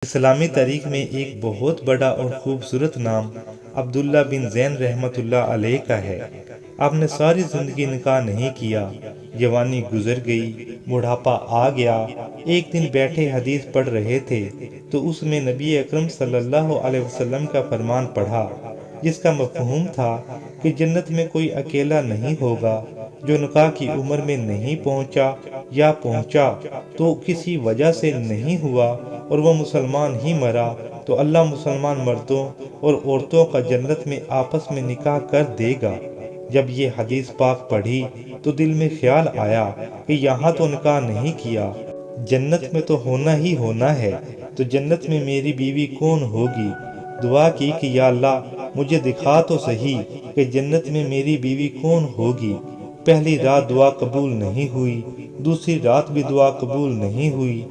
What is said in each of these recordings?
اسلامی تاریخ میں ایک بہت بڑا اور خوبصورت نام عبداللہ بن زین رحمۃ اللہ علیہ کا ہے۔ آپ نے ساری زندگی نکاح نہیں کیا، جوانی گزر گئی، بڑھاپا آ گیا۔ ایک دن بیٹھے حدیث پڑھ رہے تھے تو اس میں نبی اکرم صلی اللہ علیہ وسلم کا فرمان پڑھا، جس کا مفہوم تھا کہ جنت میں کوئی اکیلا نہیں ہوگا جو نکاح کی عمر میں نہیں پہنچا یا پہنچا تو کسی وجہ سے نہیں ہوا اور وہ مسلمان ہی مرا تو اللہ مسلمان مردوں اور عورتوں کا جنت میں آپس میں نکاح کر دے گا۔ جب یہ حدیث پاک پڑھی تو دل میں خیال آیا کہ یہاں تو نکاح نہیں کیا، جنت میں تو ہونا ہی ہونا ہے، تو جنت میں میری بیوی کون ہوگی؟ دعا کی کہ یا اللہ مجھے دکھا تو صحیح کہ جنت میں میری بیوی کون ہوگی۔ پہلی رات دعا قبول نہیں ہوئی، دوسری رات بھی دعا قبول نہیں ہوئی،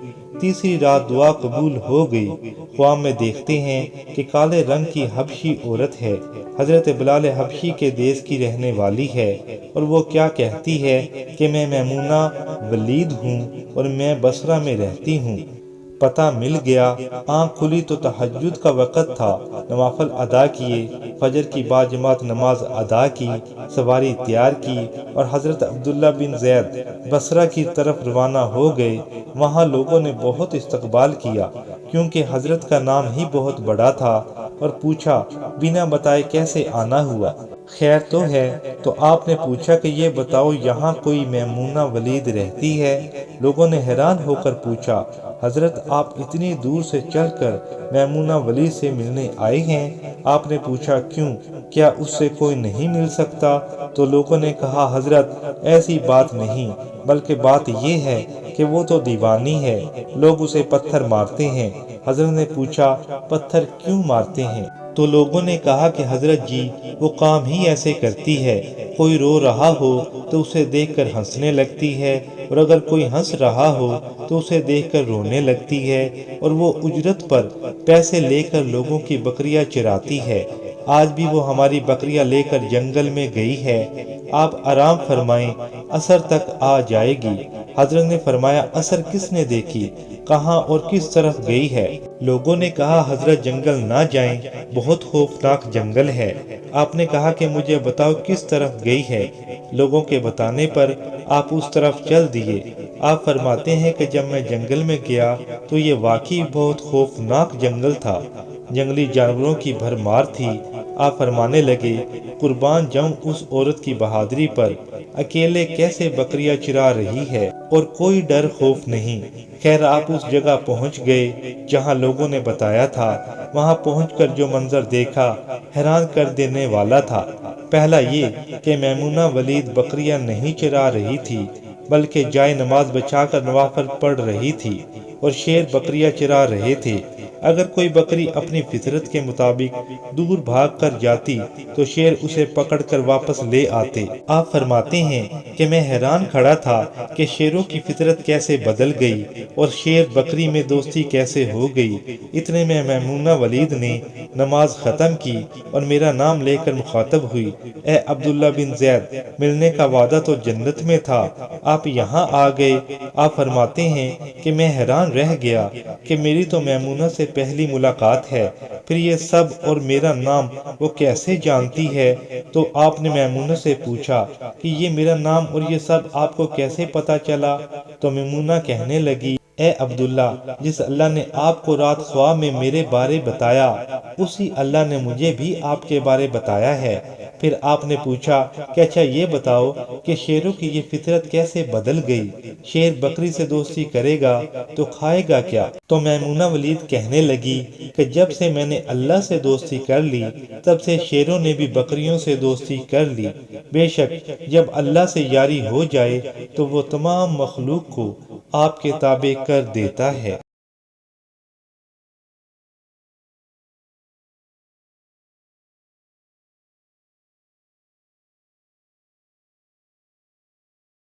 تیسری رات دعا قبول ہو گئی۔ خواب میں دیکھتے ہیں کہ کالے رنگ کی حبشی عورت ہے، حضرت بلال حبشی کے دیس کی رہنے والی ہے، اور وہ کیا کہتی ہے کہ میں میمونہ ولید ہوں اور میں بصرہ میں رہتی ہوں۔ پتہ مل گیا، آنکھ کھلی تو تہجد کا وقت تھا، نوافل ادا کیے، فجر کی باجماعت نماز ادا کی، سواری تیار کی اور حضرت عبداللہ بن زید بصرہ کی طرف روانہ ہو گئے۔ وہاں لوگوں نے بہت استقبال کیا کیونکہ حضرت کا نام ہی بہت بڑا تھا، اور پوچھا بنا بتائے کیسے آنا ہوا؟ خیر تو ہے؟ تو آپ نے پوچھا کہ یہ بتاؤ یہاں کوئی میمونہ ولید رہتی ہے؟ لوگوں نے حیران ہو کر پوچھا حضرت آپ اتنی دور سے چل کر میمونہ ولید سے ملنے آئے ہیں؟ آپ نے پوچھا کیوں، کیا اس سے کوئی نہیں مل سکتا؟ تو لوگوں نے کہا حضرت ایسی بات نہیں، بلکہ بات یہ ہے کہ وہ تو دیوانی ہے، لوگ اسے پتھر مارتے ہیں۔ حضرت نے پوچھا پتھر کیوں مارتے ہیں؟ تو لوگوں نے کہا کہ حضرت جی وہ کام ہی ایسے کرتی ہے، کوئی رو رہا ہو تو اسے دیکھ کر ہنسنے لگتی ہے، اور اگر کوئی ہنس رہا ہو تو اسے دیکھ کر رونے لگتی ہے، اور وہ اجرت پر پیسے لے کر لوگوں کی بکریاں چراتی ہے۔ آج بھی وہ ہماری بکریاں لے کر جنگل میں گئی ہے، آپ آرام فرمائیں، عصر تک آ جائے گی۔ حضرت نے فرمایا عصر کس نے دیکھی، کہاں اور کس طرف گئی ہے؟ لوگوں نے کہا حضرت جنگل نہ جائیں، بہت خوفناک جنگل ہے۔ آپ نے کہا کہ مجھے بتاؤ کس طرف گئی ہے؟ لوگوں کے بتانے پر آپ اس طرف چل دیے۔ آپ فرماتے ہیں کہ جب میں جنگل میں گیا تو یہ واقعی بہت خوفناک جنگل تھا، جنگلی جانوروں کی بھرمار تھی۔ آپ فرمانے لگے قربان جاؤں اس عورت کی بہادری پر، اکیلے کیسے بکریاں چرا رہی ہے اور کوئی ڈر خوف نہیں۔ خیر آپ اس جگہ پہنچ گئے جہاں لوگوں نے بتایا تھا۔ وہاں پہنچ کر جو منظر دیکھا حیران کر دینے والا تھا۔ پہلا یہ کہ میمونہ ولید بکریاں نہیں چرا رہی تھی، بلکہ جائے نماز بچھا کر نوافل پڑھ رہی تھی، اور شیر بکریاں چرا رہے تھے۔ اگر کوئی بکری اپنی فطرت کے مطابق دور بھاگ کر جاتی تو شیر اسے پکڑ کر واپس لے آتے۔ آپ فرماتے ہیں کہ میں حیران کھڑا تھا کہ شیروں کی فطرت کیسے بدل گئی اور شیر بکری میں دوستی کیسے ہو گئی۔ اتنے میں میمونہ ولید نے نماز ختم کی اور میرا نام لے کر مخاطب ہوئی، اے عبداللہ بن زید، ملنے کا وعدہ تو جنت میں تھا، آپ یہاں آ گئے۔ آپ فرماتے ہیں کہ میں حیران رہ گیا کہ میری تو میمونہ سے پہلی ملاقات ہے، پھر یہ سب اور میرا نام وہ کیسے جانتی ہے؟ تو آپ نے میمونہ سے پوچھا کہ یہ میرا نام اور یہ سب آپ کو کیسے پتا چلا؟ تو میمونہ کہنے لگی، اے عبداللہ، جس اللہ نے آپ کو رات خواب میں میرے بارے بتایا، اسی اللہ نے مجھے بھی آپ کے بارے بتایا ہے۔ پھر آپ نے پوچھا کہ اچھا یہ بتاؤ کہ شیروں کی یہ فطرت کیسے بدل گئی؟ شیر بکری سے دوستی کرے گا تو کھائے گا کیا؟ تو میمونہ ولید کہنے لگی کہ جب سے میں نے اللہ سے دوستی کر لی تب سے شیروں نے بھی بکریوں سے دوستی کر لی۔ بے شک جب اللہ سے یاری ہو جائے تو وہ تمام مخلوق کو آپ کے تابع کر دیتا ہے۔